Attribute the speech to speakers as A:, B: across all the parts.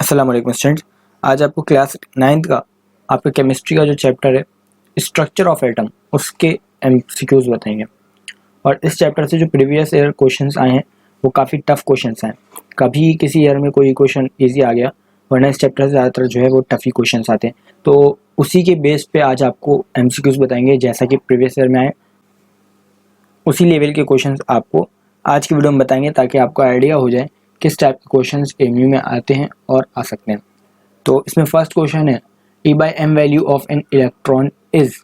A: अस्सलाम वालेकुम स्टूडेंट्स। आज आपको क्लास 9th का आपका केमिस्ट्री का जो चैप्टर है स्ट्रक्चर ऑफ एटम उसके एमसीक्यूज बताएंगे। और इस चैप्टर से जो प्रीवियस ईयर क्वेश्चंस आए हैं वो काफ़ी टफ क्वेश्चंस हैं। कभी किसी ईयर में कोई क्वेश्चन इजी आ गया, वरना इस चैप्टर से ज़्यादातर जो है वो टफ ही क्वेश्चंस आते हैं। तो उसी के बेस पे आज आपको एमसीक्यूज बताएंगे, जैसा कि प्रीवियस ईयर में आए उसी लेवल के क्वेश्चंस आपको आज की वीडियो में बताएंगे, ताकि आपको आइडिया हो जाए किस टाइप के क्वेश्चंस एमयू में आते हैं और आ सकते हैं। तो इसमें फर्स्ट क्वेश्चन है E by m value of an electron is.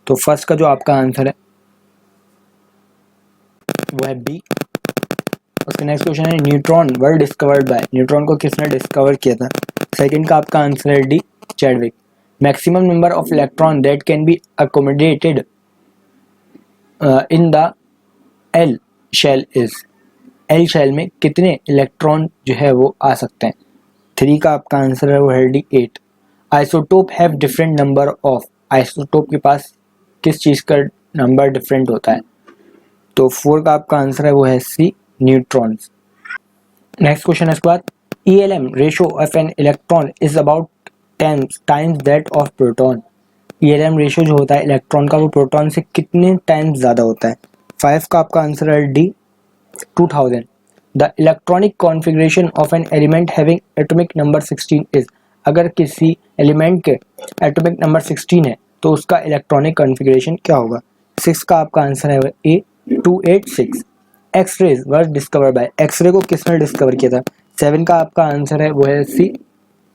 A: तो फर्स्ट का जो आपका आंसर है वो है बी। उसका नेक्स्ट क्वेश्चन है neutron were discovered by. Neutron को किसने डिस्कवर किया था? सेकंड का आपका आंसर है D, Chadwick. Maximum number of electron that can be accommodated in the L shell is. L shell में कितने इलेक्ट्रॉन जो है वो आ सकते हैं? 3 का आपका आंसर है वो है D, 8। Isotope have different number of. Isotope के पास किस चीज़ का नंबर डिफरेंट होता है? तो 4 का आपका आंसर है वो है सी, न्यूट्रॉन्स। नेक्स्ट क्वेश्चन है इसके बाद ELM ratio of an electron is about 10 times that of proton. ELM ratio जो होता है इलेक्ट्रॉन का वो प्रोटॉन से कितने टाइम्स ज़्यादा होता है? 5 का आपका आंसर है D, 2000। The electronic configuration of an element having atomic number 16 is. अगर किसी एलिमेंट के एटॉमिक नंबर 16 है तो उसका इलेक्ट्रॉनिक कॉन्फ़िगरेशन क्या होगा? 6 का आपका आंसर है A, 286। X rays were discover by. X ray को किसने डिस्कवर किया था? 7 का आपका आंसर है वो है सी,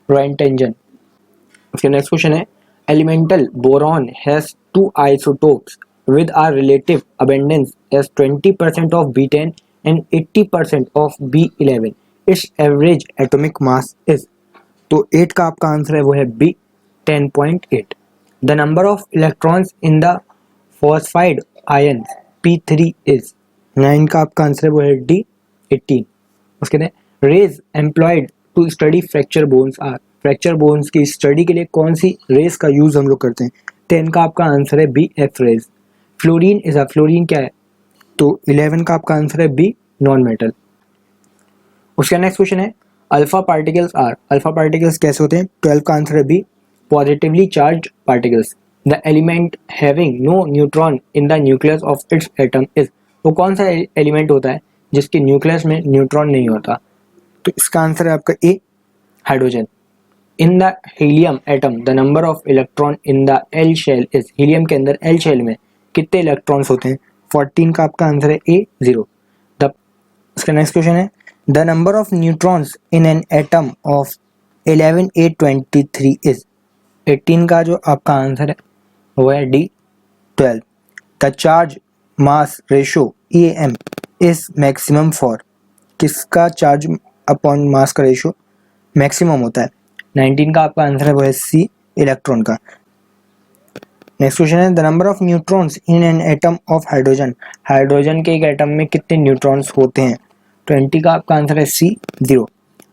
A: रॉयंटेंजन। उसके नेक्स्ट क्वेश्चन है elemental boron has 2 isotopes with a relative abundance as 20% of B10 and 80% of B11. Its average atomic mass is। तो 8 का आपका आंसर है वो है B, 10.8। The number of electrons in the phosphide ions P3 is। 9 का आपका answer है वो है D, 18। उसके बाद rays employed to study fracture bones are. Fracture bones की स्टडी के लिए कौन सी रेज का यूज हम लोग करते हैं? 10 का आपका आंसर है B, F rays. Fluorine is a, fluorine क्या है? तो 11 का आपका आंसर है बी, नॉन मेटल। उसका नेक्स्ट क्वेश्चन है alpha particles are. Alpha particles कैसे होते हैं? 12 का आंसर है B, positively charged particles. The element having no neutron in the nucleus of its atom is. वो कौन सा एलिमेंट होता है जिसके न्यूक्लियस में न्यूट्रॉन नहीं होता? तो इसका आंसर है आपका A, hydrogen. In the helium atom the number of electron in the L shell is. Helium के अंदर एल शेल में कितने इलेक्ट्रॉन्स होते हैं? 14 का आपका आंसर है ए, 0। द इसका नेक्स्ट क्वेश्चन है the number of neutrons in an atom of 11,823 is. 18 का जो आपका आंसर है वो है D, 12। The charge mass ratio EAM is maximum for. किसका चार्ज अपॉन मास का रेशो मैक्सिमम होता है? 19 का आपका आंसर है वो है सी, इलेक्ट्रॉन का। नेक्स्ट क्वेश्चन है the number of neutrons in an atom of hydrogen. Hydrogen के एक एटम में कितने न्यूट्रॉन्स होते हैं? 20 का आपका आंसर है C, 0।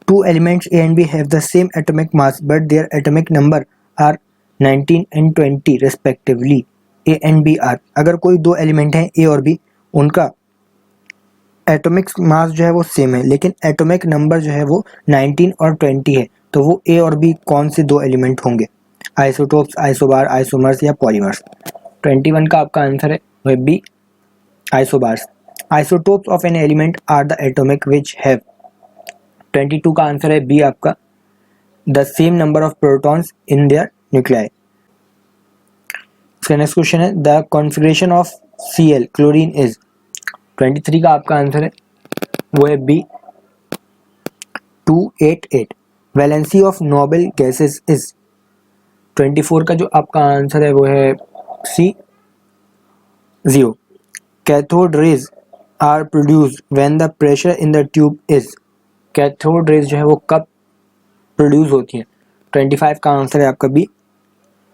A: 2 elements A and B have the same atomic mass but their atomic number are 19 and 20 respectively. A and B are. अगर कोई 2 एलिमेंट हैं ए और बी, उनका एटॉमिक मास जो है वो सेम है, लेकिन एटॉमिक नंबर जो है वो 19 और 20 है, तो वो ए और बी कौन से 2 एलिमेंट होंगे? आइसोटोप्स, आइसोबार, आइसोमर्स या पॉलीमर्स? 21 का आपका आंसर है वह B, isobars. Isotopes of an element are the atomic which have. 22 का आंसर है बी आपका, the same number of protons in their nuclei. इसका नेक्स्ट क्वेश्चन है the configuration of Cl chlorine is. 23 का आपका आंसर है वो है B, 288। Valency of noble gases is. 24 का जो आपका आंसर है वो है C, 0। Cathode rays are produced when the pressure in the tube is. Cathode rays जो है वो कब प्रोड्यूस होती है? 25 का आंसर है आपका बी।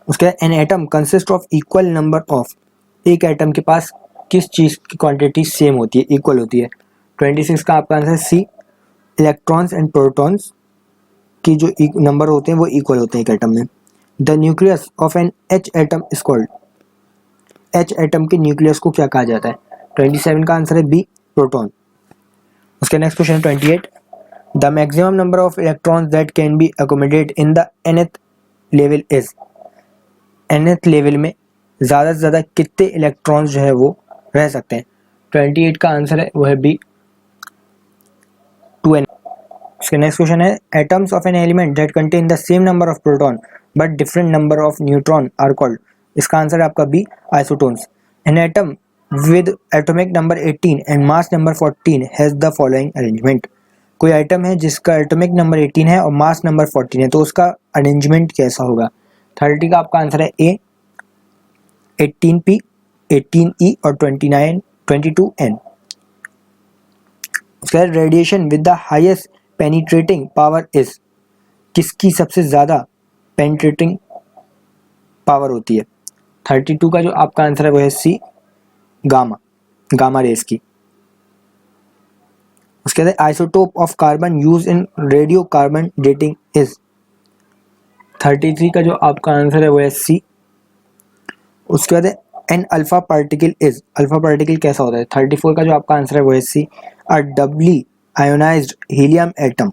A: उसके बाद an atom consist of equal number of. एक एटम के पास किस चीज़ की क्वांटिटी सेम होती है, इक्वल होती है? 26 का आपका answer C, electrons and protons की जो नंबर होते हैं वो इक्वल होते हैं एक एटम में। The nucleus of an H atom is called. H atom के न्यूक्लियस को क्या कहा जाता है? 27 का आंसर है बी, प्रोटॉन। उसके next question 28 the maximum number of electrons that can be accommodate in the nth level is, nth level में ज़्यादा से ज़्यादा कितने इलेक्ट्रॉन्स जो है वो रह सकते हैं? 28 का आंसर है वो है बी 2n। इसका नेक्स्ट क्वेश्चन है atoms of an element that contain the same number of proton but different number of neutron are called. इसका आंसर है आपका B isotones. An atom with atomic number 18 and mass number 14 has the following arrangement. कोई item है जिसका atomic number 18 है और मास number 14 है, तो उसका अरेंजमेंट कैसा होगा? 30 का आपका आंसर है ए 18p 18e और 22n। उसके बाद radiation with the highest penetrating power is, किसकी सबसे ज़्यादा पेनिट्रेटिंग पावर होती है? 32 का जो आपका आंसर है वो है सी गामा रेस की। उसके बाद isotope of carbon use in radio carbon dating is, 33 का जो आपका आंसर है वो है सी। उसके बाद an alpha particle is, alpha particle कैसा होता है? 34 का जो आपका आंसर है वो है सी। अ डबली आयोनाइज्ड हीलियम एटम